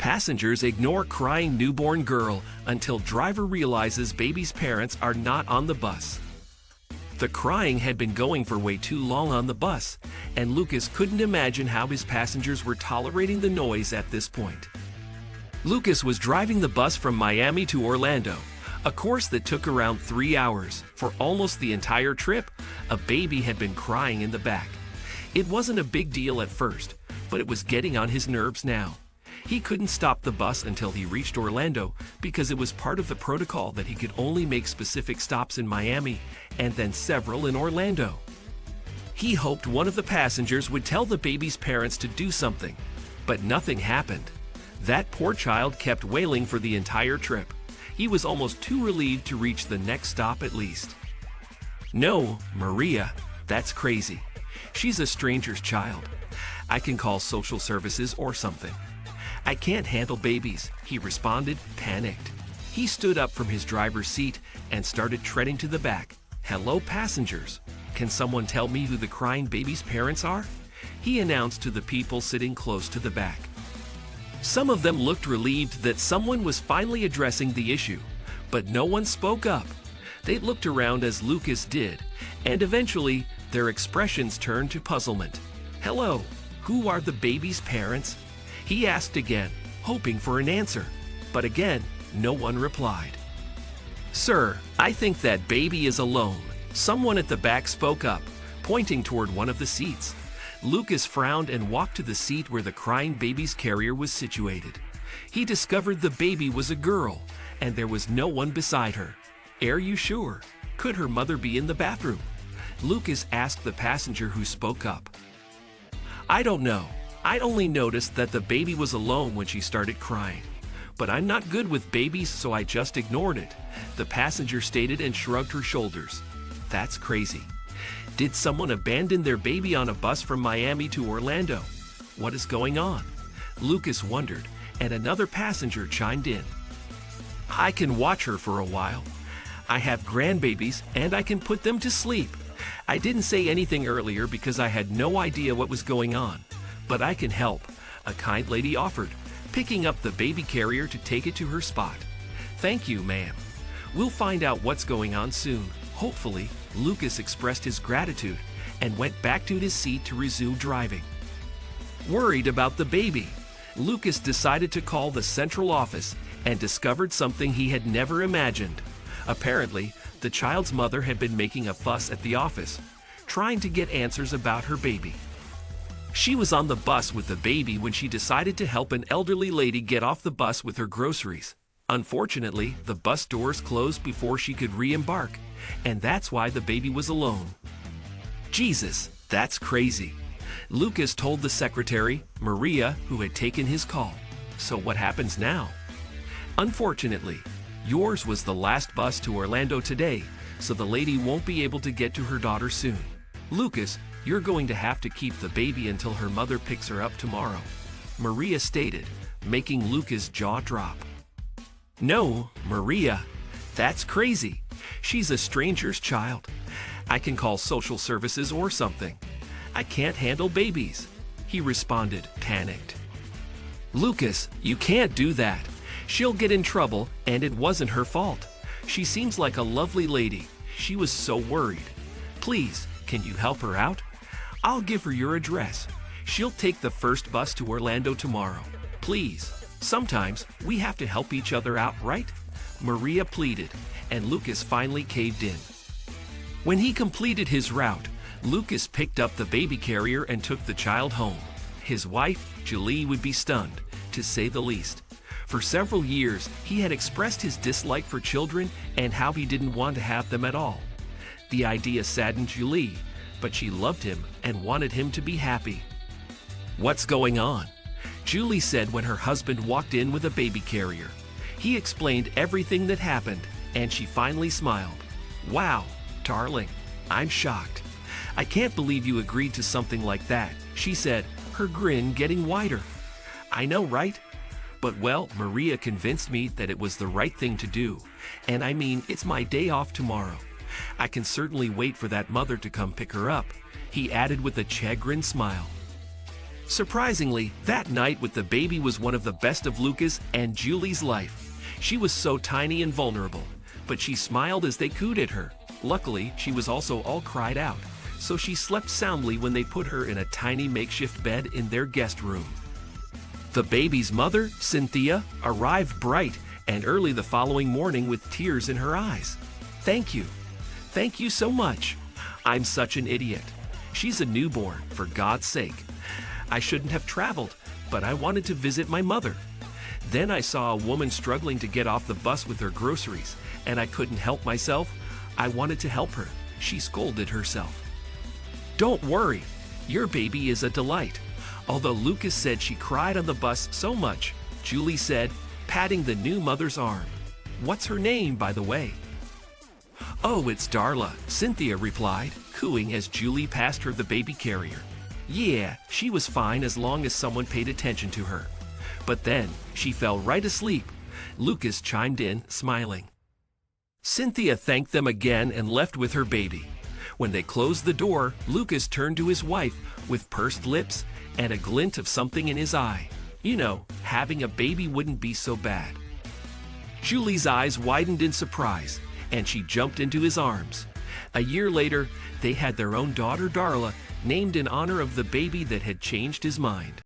Passengers ignore crying newborn girl until driver realizes baby's parents are not on the bus. The crying had been going for way too long on the bus, and Lucas couldn't imagine how his passengers were tolerating the noise at this point. Lucas was driving the bus from Miami to Orlando, a course that took around 3 hours. For almost the entire trip, a baby had been crying in the back. It wasn't a big deal at first, but it was getting on his nerves now. He couldn't stop the bus until he reached Orlando because it was part of the protocol that he could only make specific stops in Miami and then several in Orlando. He hoped one of the passengers would tell the baby's parents to do something, but nothing happened. That poor child kept wailing for the entire trip. He was almost too relieved to reach the next stop at least. "No, Maria, that's crazy. She's a stranger's child. I can call social services or something. I can't handle babies," he responded, panicked. He stood up from his driver's seat and started treading to the back. "Hello, passengers. Can someone tell me who the crying baby's parents are?" he announced to the people sitting close to the back. Some of them looked relieved that someone was finally addressing the issue, but no one spoke up. They looked around as Lucas did, and eventually their expressions turned to puzzlement. "Hello, who are the baby's parents?" he asked again, hoping for an answer, but again, no one replied. "Sir, I think that baby is alone," someone at the back spoke up, pointing toward one of the seats. Lucas frowned and walked to the seat where the crying baby's carrier was situated. He discovered the baby was a girl, and there was no one beside her. "Are you sure? Could her mother be in the bathroom?" Lucas asked the passenger who spoke up. "I don't know. I only noticed that the baby was alone when she started crying. But I'm not good with babies, so I just ignored it," the passenger stated and shrugged her shoulders. "That's crazy. Did someone abandon their baby on a bus from Miami to Orlando? What is going on?" Lucas wondered, and another passenger chimed in. "I can watch her for a while. I have grandbabies and I can put them to sleep. I didn't say anything earlier because I had no idea what was going on. But I can help," a kind lady offered, picking up the baby carrier to take it to her spot. "Thank you, ma'am. We'll find out what's going on soon, hopefully." Lucas expressed his gratitude and went back to his seat to resume driving. Worried about the baby, Lucas decided to call the central office and discovered something he had never imagined. Apparently, the child's mother had been making a fuss at the office, trying to get answers about her baby. She was on the bus with the baby when she decided to help an elderly lady get off the bus with her groceries. Unfortunately, the bus doors closed before she could re-embark, and that's why the baby was alone. "Jesus, that's crazy," Lucas told the secretary, Maria, who had taken his call. "So what happens now?" "Unfortunately, yours was the last bus to Orlando today, so the lady won't be able to get to her daughter soon. Lucas, you're going to have to keep the baby until her mother picks her up tomorrow," Maria stated, making Lucas' jaw drop. "No, Maria, that's crazy. She's a stranger's child. I can call social services or something. I can't handle babies," he responded, panicked. "Lucas, you can't do that. She'll get in trouble, and it wasn't her fault. She seems like a lovely lady. She was so worried. Please, can you help her out? I'll give her your address. She'll take the first bus to Orlando tomorrow. Please, sometimes we have to help each other out, right?" Maria pleaded, and Lucas finally caved in. When he completed his route, Lucas picked up the baby carrier and took the child home. His wife, Julie, would be stunned, to say the least. For several years, he had expressed his dislike for children and how he didn't want to have them at all. The idea saddened Julie, but she loved him and wanted him to be happy. "What's going on?" Julie said when her husband walked in with a baby carrier. He explained everything that happened, and she finally smiled. "Wow, darling, I'm shocked. I can't believe you agreed to something like that," she said, her grin getting wider. "I know, right? But well, Maria convinced me that it was the right thing to do, and I mean, it's my day off tomorrow. I can certainly wait for that mother to come pick her up," he added with a chagrined smile. Surprisingly, that night with the baby was one of the best of Lucas and Julie's life. She was so tiny and vulnerable, but she smiled as they cooed at her. Luckily, she was also all cried out, so she slept soundly when they put her in a tiny makeshift bed in their guest room. The baby's mother, Cynthia, arrived bright and early the following morning with tears in her eyes. "Thank you. Thank you so much. I'm such an idiot. She's a newborn, for God's sake. I shouldn't have traveled, but I wanted to visit my mother. Then I saw a woman struggling to get off the bus with her groceries, and I couldn't help myself. I wanted to help her." She scolded herself. "Don't worry, your baby is a delight." Although Lucas said she cried on the bus so much, Julie said, patting the new mother's arm. "What's her name, by the way?" "Oh, it's Darla," Cynthia replied, cooing as Julie passed her the baby carrier. Yeah, she was fine as long as someone paid attention to her. But then, she fell right asleep. Lucas chimed in, smiling. Cynthia thanked them again and left with her baby. When they closed the door, Lucas turned to his wife with pursed lips and a glint of something in his eye. You know, having a baby wouldn't be so bad. Julie's eyes widened in surprise, and she jumped into his arms. A year later, they had their own daughter, Darla, named in honor of the baby that had changed his mind.